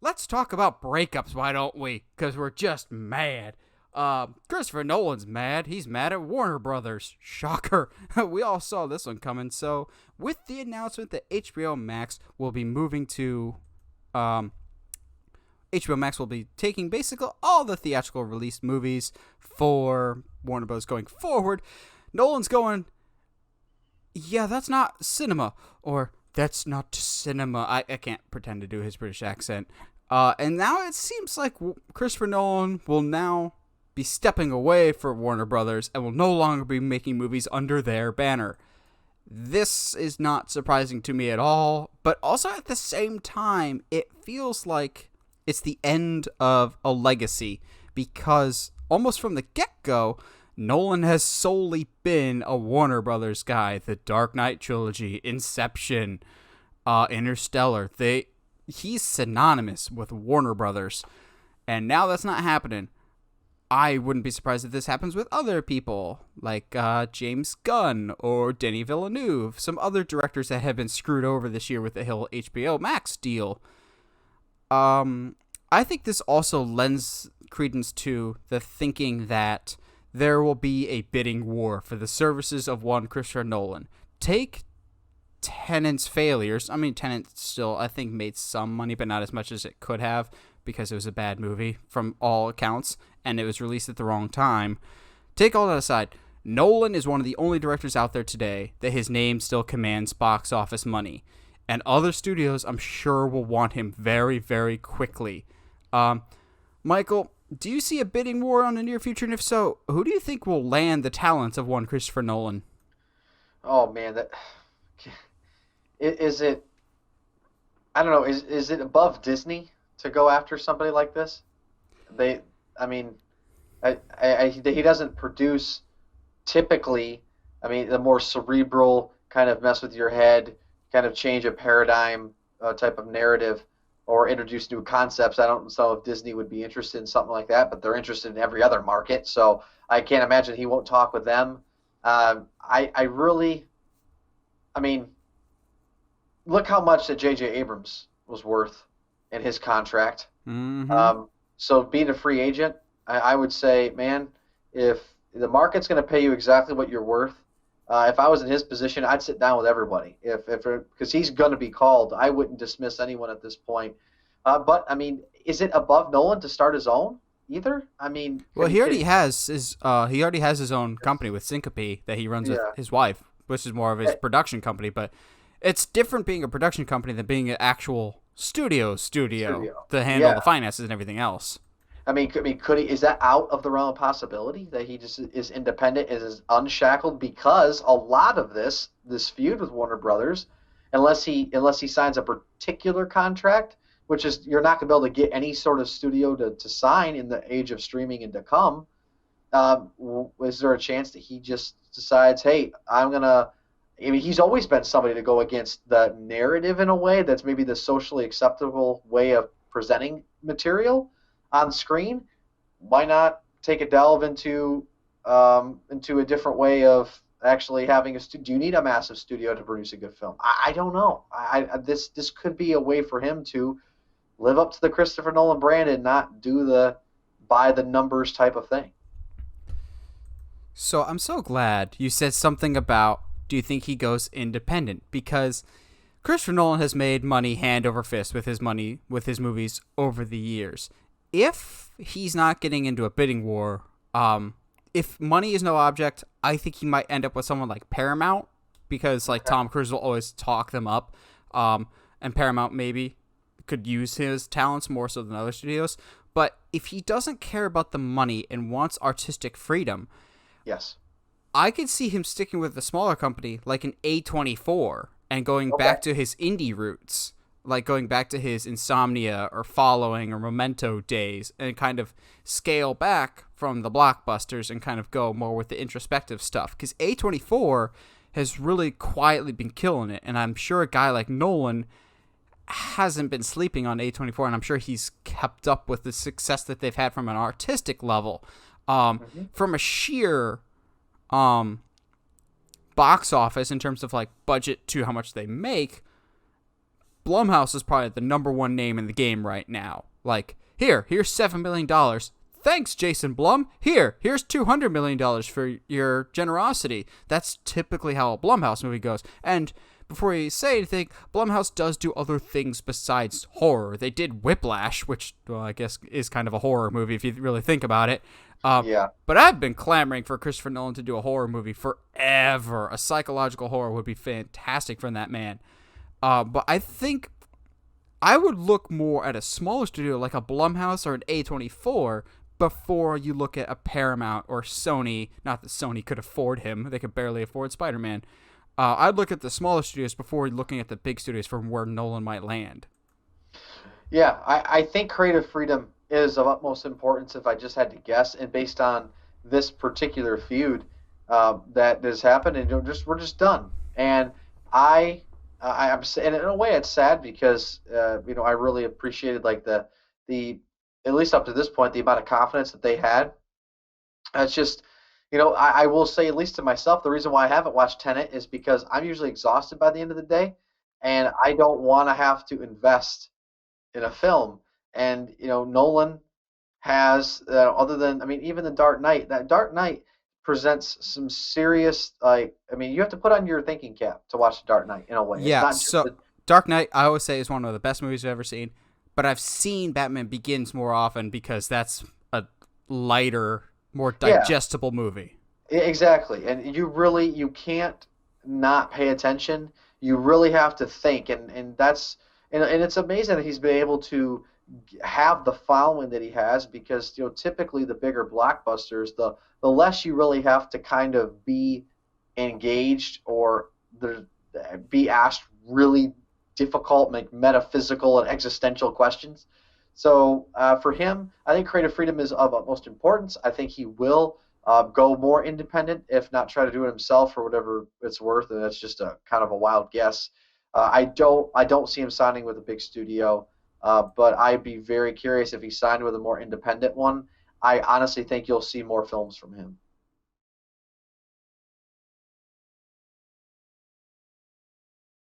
let's talk about breakups, why don't we? Because we're just mad. Christopher Nolan's mad. He's mad at Warner Brothers. Shocker. We all saw this one coming. So, with the announcement that HBO Max will be moving to, HBO Max will be taking basically all the theatrical released movies for Warner Bros. Going forward, Nolan's going, yeah, that's not cinema, or that's not cinema. I can't pretend to do his British accent. And now it seems like Christopher Nolan will now be stepping away for Warner Brothers and will no longer be making movies under their banner. This is not surprising to me at all, but also at the same time, it feels like it's the end of a legacy, because almost from the get-go, Nolan has solely been a Warner Brothers guy. The Dark Knight trilogy, Inception, Interstellar, he's synonymous with Warner Brothers, and now that's not happening. I wouldn't be surprised if this happens with other people, like James Gunn or Denis Villeneuve, some other directors that have been screwed over this year with the whole HBO Max deal. I think this also lends credence to the thinking that there will be a bidding war for the services of one Christopher Nolan. Take Tenet's failures. I mean, Tenet still, I think, made some money, but not as much as it could have, because it was a bad movie from all accounts, and it was released at the wrong time. Take all that aside, Nolan is one of the only directors out there today that his name still commands box office money. And other studios, I'm sure, will want him very, very quickly. Michael, do you see a bidding war on the near future? And if so, who do you think will land the talents of one Christopher Nolan? Oh man, that is it. I don't know. Is it above Disney to go after somebody like this? I mean, he doesn't produce typically. I mean, the more cerebral kind of mess with your head, kind of change a paradigm type of narrative, or introduce new concepts. I don't know if Disney would be interested in something like that, but they're interested in every other market, so I can't imagine he won't talk with them. I really, I mean, look how much that J.J. Abrams was worth in his contract. Mm-hmm. So being a free agent, I would say, man, if the market's going to pay you exactly what you're worth, if I was in his position, I'd sit down with everybody. Because he's going to be called, I wouldn't dismiss anyone at this point. But I mean, is it above Nolan to start his own either? I mean, Well, he already has his own company with Syncope that he runs with yeah, his wife, which is more of his production company. But it's different being a production company than being an actual studio studio. to handle Yeah. the finances and everything else. Could he? Is that out of the realm of possibility that he just is independent, is unshackled? Because a lot of this feud with Warner Brothers, unless he signs a particular contract, which is you're not going to be able to get any sort of studio to sign in the age of streaming and to come. Is there a chance that he just decides, hey, I'm gonna? I mean, he's always been somebody to go against the narrative in a way that's maybe the socially acceptable way of presenting material on screen. Why not take a delve into a different way of actually having a studio? Do you need a massive studio to produce a good film? I don't know. This could be a way for him to live up to the Christopher Nolan brand and not do the by the numbers type of thing. So I'm so glad you said something about, do you think he goes independent? Because Christopher Nolan has made money hand over fist with his movies over the years. If he's not getting into a bidding war, if money is no object, I think he might end up with someone like Paramount, because like Okay. Tom Cruise will always talk them up, and Paramount maybe could use his talents more so than other studios. But if he doesn't care about the money and wants artistic freedom, Yes. I could see him sticking with a smaller company like an A24 and going Okay. back to his indie roots, like going back to his Insomnia or Following or Memento days, and kind of scale back from the blockbusters and kind of go more with the introspective stuff. Because A24 has really quietly been killing it, and I'm sure a guy like Nolan hasn't been sleeping on A24, and I'm sure he's kept up with the success that they've had from an artistic level. Hmm. From a sheer box office in terms of like budget to how much they make, Blumhouse is probably the number one name in the game right now. Like, here's $7 million. Thanks, Jason Blum. Here's $200 million for your generosity. That's typically how a Blumhouse movie goes. And before you say anything, Blumhouse does do other things besides horror. They did Whiplash, which, well, I guess is kind of a horror movie if you really think about it. Yeah. But I've been clamoring for Christopher Nolan to do a horror movie forever. A psychological horror would be fantastic from that man. But I think I would look more at a smaller studio like a Blumhouse or an A24 before you look at a Paramount or Sony. Not that Sony could afford him. They could barely afford Spider-Man. I'd look at the smaller studios before looking at the big studios from where Nolan might land. Yeah, I think creative freedom is of utmost importance if I just had to guess, and based on this particular feud that has happened, and we're just done. And I, and in a way it's sad because I really appreciated like the at least up to this point the amount of confidence that they had. It's just, I will say, at least to myself, the reason why I haven't watched Tenet is because I'm usually exhausted by the end of the day, and I don't want to have to invest in a film. And Nolan has, other than, I mean, even the Dark Knight. That Dark Knight presents some serious, like, I mean, you have to put on your thinking cap to watch the Dark Knight in a way. It's Yeah, not just so Dark Knight, I always say, is one of the best movies I've ever seen. But I've seen Batman Begins more often because that's a lighter, more yeah, digestible movie. exactly. And you can't not pay attention. You really have to think, and that's and it's amazing that he's been able to have the following that he has because typically the bigger blockbusters, the less you really have to kind of be engaged or there, be asked really difficult, like metaphysical and existential questions. So for him, I think creative freedom is of utmost importance. I think he will go more independent, if not try to do it himself for whatever it's worth. And that's just a kind of a wild guess. I don't see him signing with a big studio, but I'd be very curious if he signed with a more independent one. I honestly think you'll see more films from him.